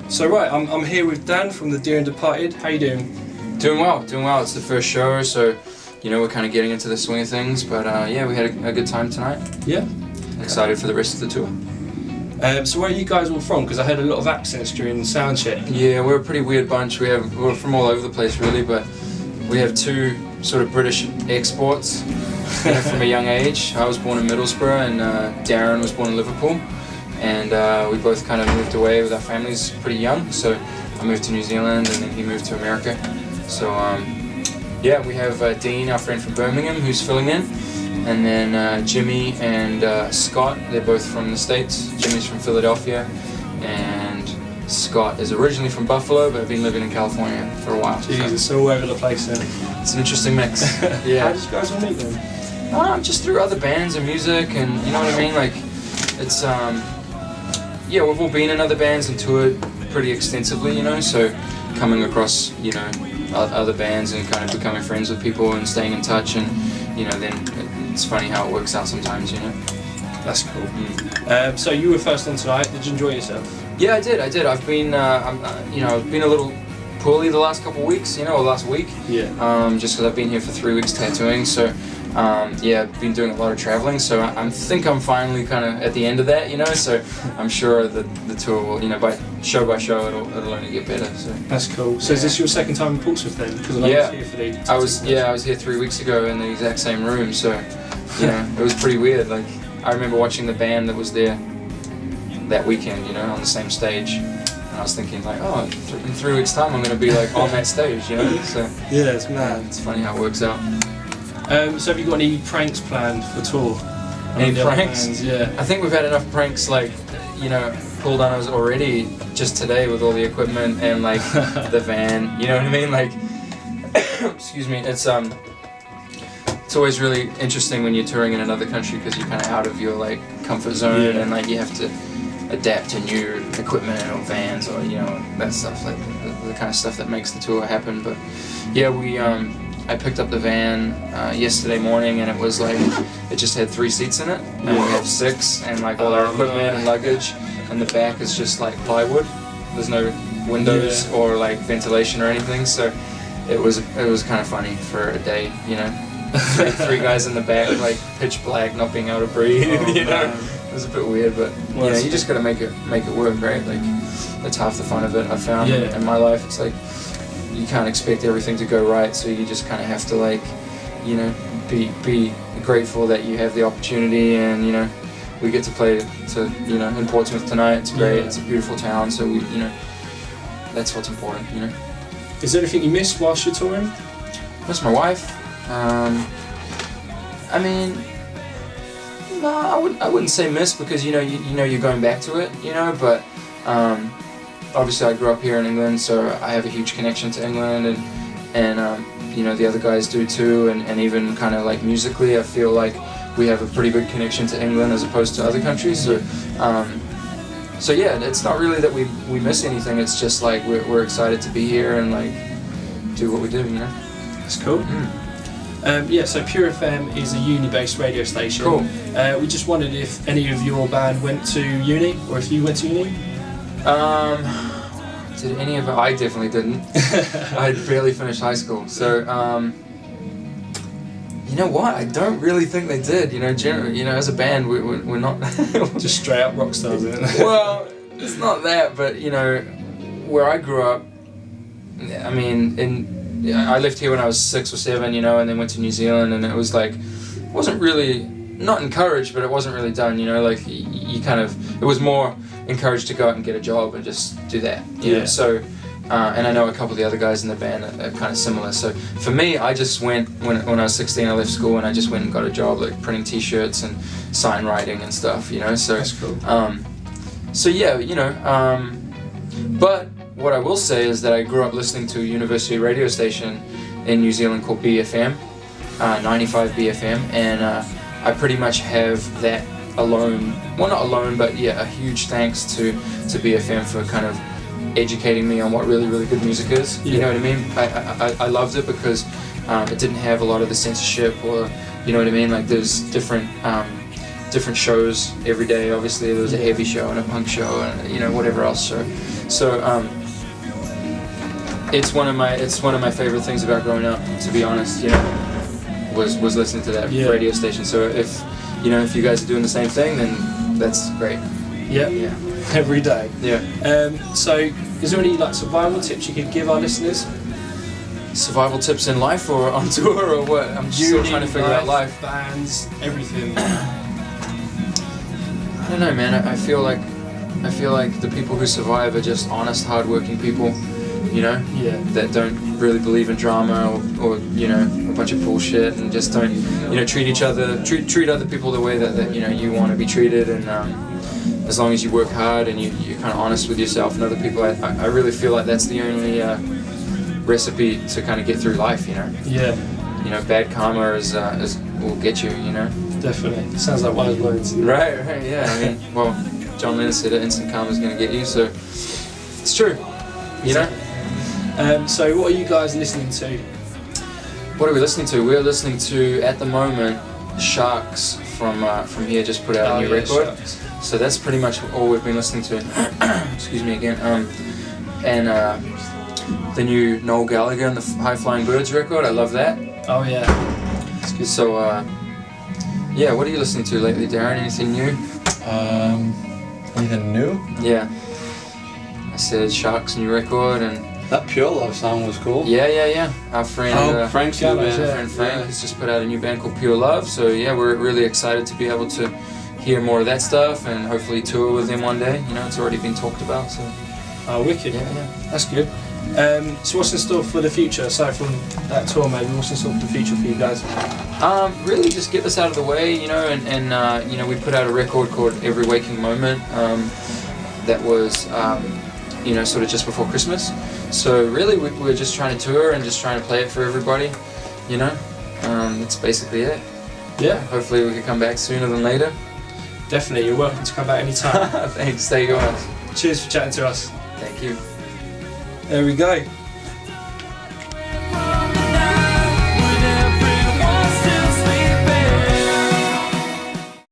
So right, I'm here with Dan from the Dear and Departed. How you doing? Doing well, doing well. It's the first show, so we're kind of getting into the swing of things. But yeah, we had a good time tonight. Yeah. Excited for the rest of the tour. So where are you guys all from? Because I heard a lot of accents during the sound check. Yeah, we're a pretty weird bunch. We're from all over the place, really, but we have two sort of British exports from a young age. I was born in Middlesbrough, and Darren was born in Liverpool. And we both kind of moved away with our families pretty young, so I moved to New Zealand and then he moved to America. So yeah, we have Dean, our friend from Birmingham, who's filling in, and then Jimmy and Scott, they're both from the States. Jimmy's from Philadelphia and Scott is originally from Buffalo but been living in California for a while. Jesus, so all over the place then. It's an interesting mix. Yeah. How did you guys all meet then? Just through other bands and music, and you know what I mean? Like, it's yeah, we've all been in other bands and toured pretty extensively, so coming across, other bands and kind of becoming friends with people and staying in touch, and, then it's funny how it works out sometimes, That's cool. So you were first on tonight, did you enjoy yourself? Yeah, I did. I've been, I've been a little poorly the last couple of weeks, or last week. Yeah. Just because I've been here for 3 weeks tattooing, so yeah, I've been doing a lot of traveling, so I think I'm finally kind of at the end of that, so I'm sure that the tour will, by show it'll only get better. So that's cool. So is this your second time in Portsmouth then? Because yeah, I was here for I was here 3 weeks ago in the exact same room, so it was pretty weird. Like, I remember watching the band that was there that weekend, on the same stage. I was thinking like, oh, in 3 weeks' time I'm going to be like on that stage, So yeah, it's mad. It's funny how it works out. So have you got any pranks planned for tour? Any pranks? Yeah. I think we've had enough pranks, like, pulled on us already just today with all the equipment and like the van. You know what I mean? Like, excuse me. It's always really interesting when you're touring in another country because you're kind of out of your like comfort zone, and like you have to adapt to new equipment or vans or that stuff, like the kind of stuff that makes the tour happen. But yeah, I picked up the van yesterday morning, and it was like it just had 3 seats in it, and we have 6, and like all our equipment and luggage, and the back is just like plywood. There's no windows or like ventilation or anything, so it was kind of funny for a day, three guys in the back, like pitch black, not being able to breathe. It was a bit weird, but you just gotta make it work, right? Like, that's half the fun of it. I found in my life, it's like you can't expect everything to go right, so you just kind of have to like, be grateful that you have the opportunity, and we get to play in Portsmouth tonight. It's great. It's a beautiful town, so we that's what's important. Is there anything you missed whilst you're touring? Miss my wife. I mean, no, I wouldn't say miss, because you're going back to it, but obviously I grew up here in England, so I have a huge connection to England, and the other guys do too, and even kind of like musically I feel like we have a pretty big connection to England as opposed to other countries, so yeah, it's not really that we miss anything, it's just like we're excited to be here and like do what we do, That's cool. Yeah, so Pure FM is a uni-based radio station. Cool. We just wondered if any of your band went to uni, or if you went to uni? Did any of it? I definitely didn't. I had barely finished high school, so you know what? I don't really think they did. Generally, as a band, we're not just straight up rock stars, isn't it? Well, it's not that, but where I grew up, I mean, I left here when I was 6 or 7, and then went to New Zealand, and it was like, wasn't really, not encouraged, but it wasn't really done, like you kind of, it was more encouraged to go out and get a job and just do that, you know, so, and I know a couple of the other guys in the band are kind of similar, so for me, I just went, when I was 16, I left school and I just went and got a job, like printing t-shirts and sign writing and stuff, so. That's cool. So yeah, but what I will say is that I grew up listening to a university radio station in New Zealand called BFM, 95 BFM, and I pretty much have that alone, well not alone, but yeah, a huge thanks to BFM for kind of educating me on what really good music is, you know what I mean? I loved it because it didn't have a lot of the censorship, or you know what I mean, like there's different different shows every day. Obviously, there was a heavy show and a punk show and you know whatever else show. So it's one of my favorite things about growing up. To be honest, you know, was listening to that radio station. So if you guys are doing the same thing, then that's great. Yeah. Every day. Yeah. So, is there any like survival tips you could give our listeners? Survival tips in life or on tour or what? I'm just still trying to figure out life. Bands, everything. I don't know, man. I feel like the people who survive are just honest, hardworking people. You know, that don't really believe in drama or you know a bunch of bullshit and just don't treat other people the way that you want to be treated, and as long as you work hard and you're kind of honest with yourself and other people, I really feel like that's the only recipe to kind of get through life. You know, bad karma is will get you. You know, definitely sounds like wise words. Right, yeah. I mean, well, John Lennon said it, instant karma is going to get you, so it's true. You know. So what are you guys listening to? What are we listening to? We're listening to, at the moment, Sharks from here just put out a new record. Sharks. So that's pretty much all we've been listening to. Excuse me again. And the new Noel Gallagher and the High Flying Birds record. I love that. Oh yeah. That's good. So yeah, what are you listening to lately, Darren? Anything new? Anything new? Yeah. I said Sharks' new record and. That Pure Love song was cool. Yeah. Our friend Frank's new band. Friend Frank has just put out a new band called Pure Love. So yeah, we're really excited to be able to hear more of that stuff and hopefully tour with them one day. You know, it's already been talked about. So. Oh, wicked. Yeah. That's good. So what's in store for the future? Aside from that tour, maybe what's in store for the future for you guys? Really just get this out of the way, you know, and you know, we put out a record called Every Waking Moment. That was you know, sort of just before Christmas. So really we're just trying to tour and just trying to play it for everybody, you know. That's basically it. Yeah. Hopefully we can come back sooner than later. Definitely, you're welcome to come back anytime. Thanks, stay yours. Cheers for chatting to us. Thank you. There we go.